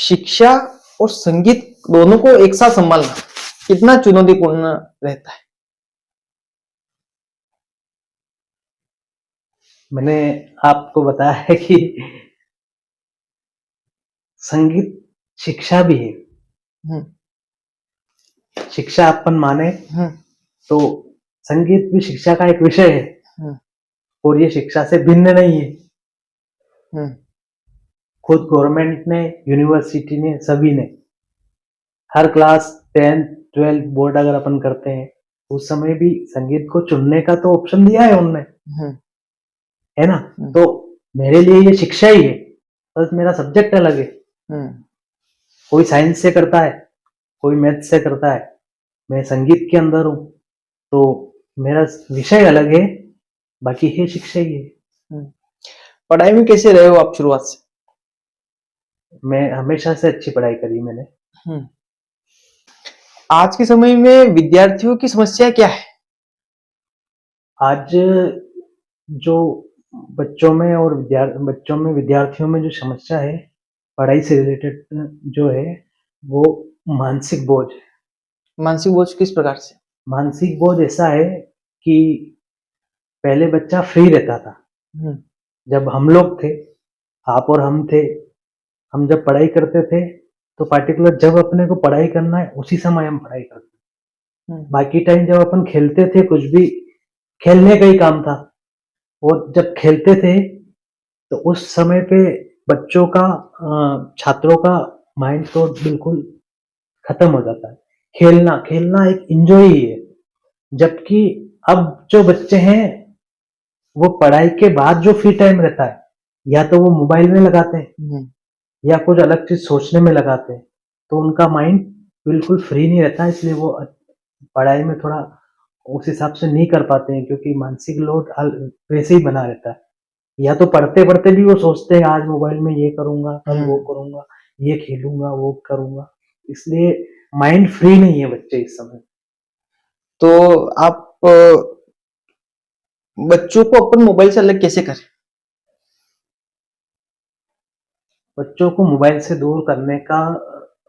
शिक्षा और संगीत दोनों को एक साथ संभालना कितना चुनौतीपूर्ण रहता है? मैंने आपको बताया है कि संगीत शिक्षा भी है। हम्म शिक्षा अपन माने हम्म तो संगीत भी शिक्षा का एक विषय है हम्म और ये शिक्षा से भिन्न नहीं है। हम्म खुद गवर्नमेंट ने, यूनिवर्सिटी ने, सभी ने हर क्लास 10th 12th बोर्ड अगर अपन करते हैं उस समय भी संगीत को चुनने का तो ऑप्शन दिया है उनने, हम्म है ना। हम्म तो मेरे लिए ये शिक्षा ही है, बस मेरा सब्जेक्ट अलग है। हम्म कोई साइंस से करता है, कोई मैथ से करता है, मैं संगीत के अंदर हूँ तो मेरा विषय अलग है, बाकी है शिक्षा ही है। हम्म। पढ़ाई में कैसे रहे हो आप शुरुआत से? मैं हमेशा से अच्छी पढ़ाई करी मैंने। हम्म। आज के समय में विद्यार्थियों की समस्या क्या है? आज जो बच्चों में विद्यार्थियों में जो समस्या है पढ़ाई से रिलेटेड जो है वो मानसिक बोझ है। मानसिक बोझ किस प्रकार से? मानसिक बोझ ऐसा है कि पहले बच्चा फ्री रहता था। हम्म जब हम लोग थे, आप और हम थे, हम जब पढ़ाई करते थे तो पार्टिकुलर जब अपने को पढ़ाई करना है उसी समय हम पढ़ाई करते थे। हम्म बाकी टाइम जब अपन खेलते थे, कुछ भी खेलने का ही काम था। और जब खेलते थे तो उस समय पे बच्चों का छात्रों का माइंड तो बिल्कुल खत्म हो जाता है। खेलना खेलना एक इंजॉय ही है। जबकि अब जो बच्चे हैं वो पढ़ाई के बाद जो फ्री टाइम रहता है या तो वो मोबाइल में लगाते हैं हम्म या कुछ अलग चीज सोचने में लगाते हैं, तो उनका माइंड बिल्कुल फ्री नहीं रहता, इसलिए वो पढ़ाई में थोड़ा उस हिसाब से नहीं कर पाते हैं, क्योंकि मानसिक लोड वैसे ही बना रहता है। या तो पढ़ते पढ़ते भी वो सोचते हैं आज मोबाइल में ये करूंगा, कल वो हम्म। करूंगा, ये खेलूंगा, वो करूंगा, इसलिए माइंड फ्री नहीं है बच्चे इस समय। तो आप बच्चों को अपन मोबाइल से अलग कैसे करें? बच्चों को मोबाइल से दूर करने का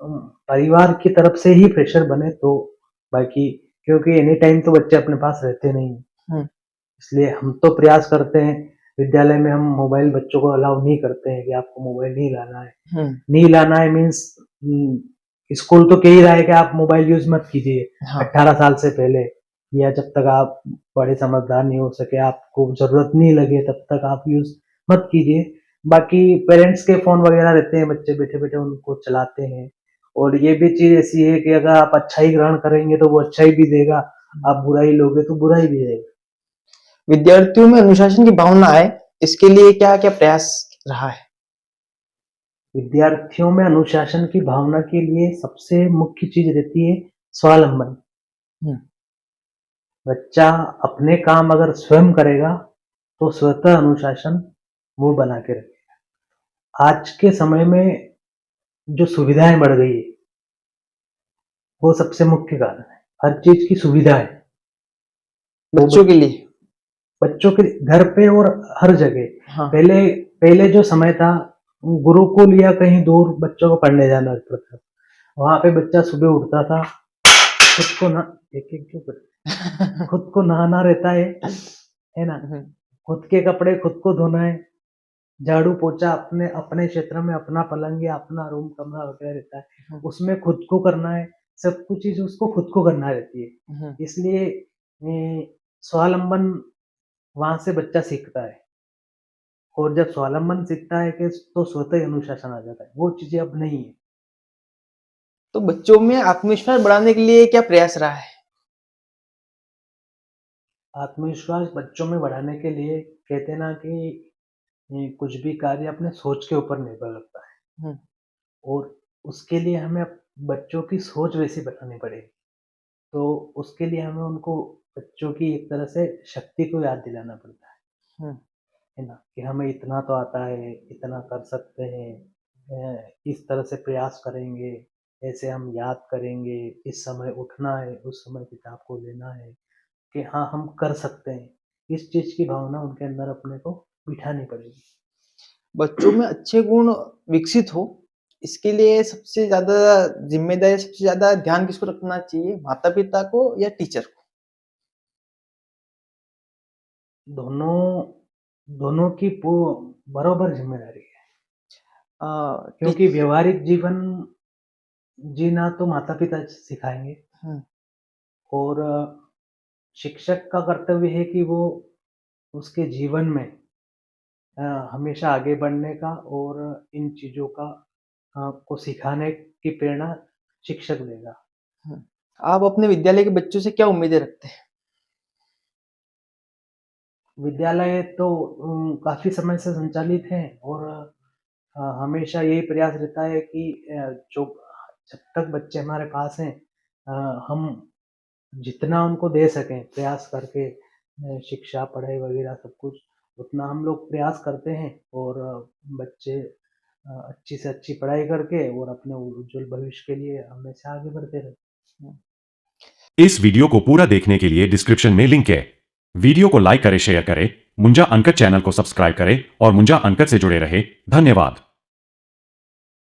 परिवार की तरफ से ही प्रेशर बने तो, बाकी क्योंकि एनी टाइम तो बच्चे अपने पास रहते नहीं, हम्म इसलिए हम तो प्रयास करते हैं। विद्यालय में हम मोबाइल बच्चों को अलाउ नहीं करते हैं कि आपको मोबाइल नहीं लाना है। हम्म। नहीं लाना है मीन्स स्कूल तो कह ही रहा है कि आप मोबाइल यूज मत कीजिए हाँ। 18 साल से पहले, या जब तक आप बड़े समझदार नहीं हो सके, आपको जरूरत नहीं लगे तब तक आप यूज मत कीजिए। बाकी पेरेंट्स के फोन वगैरह रहते हैं, बच्चे बैठे बैठे उनको चलाते हैं। और ये भी चीज ऐसी है कि अगर आप अच्छा ही ग्रहण करेंगे तो वो अच्छा ही भी देगा, आप बुरा ही लोगे तो बुरा ही भी देगा। विद्यार्थियों में अनुशासन की भावना आए इसके लिए क्या क्या प्रयास रहा है? विद्यार्थियों में अनुशासन की भावना के लिए सबसे मुख्य चीज रहती है स्वावलंबन। हम्म बच्चा अपने काम अगर स्वयं करेगा तो स्वतः अनुशासन वो बना के रखेगा। आज के समय में जो सुविधाएं बढ़ गई है वो सबसे मुख्य कारण है। हर चीज की सुविधा है तो बच्चों के लिए। बच्चों के घर पे और हर जगह। हाँ। पहले पहले जो समय था, गुरुकुल या कहीं दूर बच्चों को पढ़ने जाना पड़ता था। वहां पे बच्चा सुबह उठता था, खुद को ना एक एक क्यों करते, खुद को नहाना रहता है ना, हम्म खुद के कपड़े खुद को धोना है, झाड़ू पोछा अपने अपने क्षेत्र में अपना पलंग या अपना रूम कमरा वगैरह रहता है, हम्म उसमें खुद को करना है। सब कुछ चीज उसको खुद को करना रहती है, हम्म। इसलिए स्वावलंबन वहां से बच्चा सीखता है। और जब स्वावलंबन सीखता है कि तो स्वतः ही अनुशासन आ जाता है, वो चीजें अब नहीं है। तो बच्चों में आत्मविश्वास बढ़ाने के लिए क्या प्रयास रहा है? आत्मविश्वास बच्चों में बढ़ाने के लिए कहते हैं ना कि कुछ भी कार्य अपने सोच के ऊपर निर्भर करता है। हम्म और उसके लिए हमें बच्चों की सोच वैसी बनानी पड़ेगी। तो उसके लिए हमें उनको बच्चों की एक तरह से शक्ति को याद दिलाना पड़ता हम्म है ना, कि हमें इतना तो आता है, इतना कर सकते हैं, इस तरह से प्रयास करेंगे, ऐसे हम याद करेंगे, इस समय उठना है, उस समय किताब को लेना है, कि हाँ हम कर सकते हैं। इस चीज की भावना उनके अंदर अपने को बिठानी पड़ेगी। बच्चों में अच्छे गुण विकसित हो इसके लिए सबसे ज्यादा जिम्मेदारी, सबसे ज्यादा ध्यान किसको रखना चाहिए, माता पिता को या टीचर को? दोनों दोनों की बराबर जिम्मेदारी है, क्योंकि व्यवहारिक जीवन जीना तो माता पिता सिखाएंगे हम्म, और शिक्षक का कर्तव्य है कि वो उसके जीवन में हमेशा आगे बढ़ने का और इन चीजों का को सिखाने की प्रेरणा शिक्षक देगा। हम्म। आप अपने विद्यालय के बच्चों से क्या उम्मीदें रखते हैं? विद्यालय तो काफी समय से संचालित है और हमेशा यही प्रयास रहता है कि जो जब तक बच्चे हमारे पास हैं हम जितना उनको दे सकें प्रयास करके, शिक्षा पढ़ाई वगैरह सब कुछ उतना हम लोग प्रयास करते हैं और बच्चे अच्छी से अच्छी पढ़ाई करके और अपने उज्जवल भविष्य के लिए हमेशा आगे बढ़ते रहते। इस वीडियो को पूरा देखने के लिए डिस्क्रिप्शन में लिंक है। वीडियो को लाइक करें, शेयर करें, मुंजा अनकट चैनल को सब्सक्राइब करें और मुंजा अनकट से जुड़े रहे। धन्यवाद।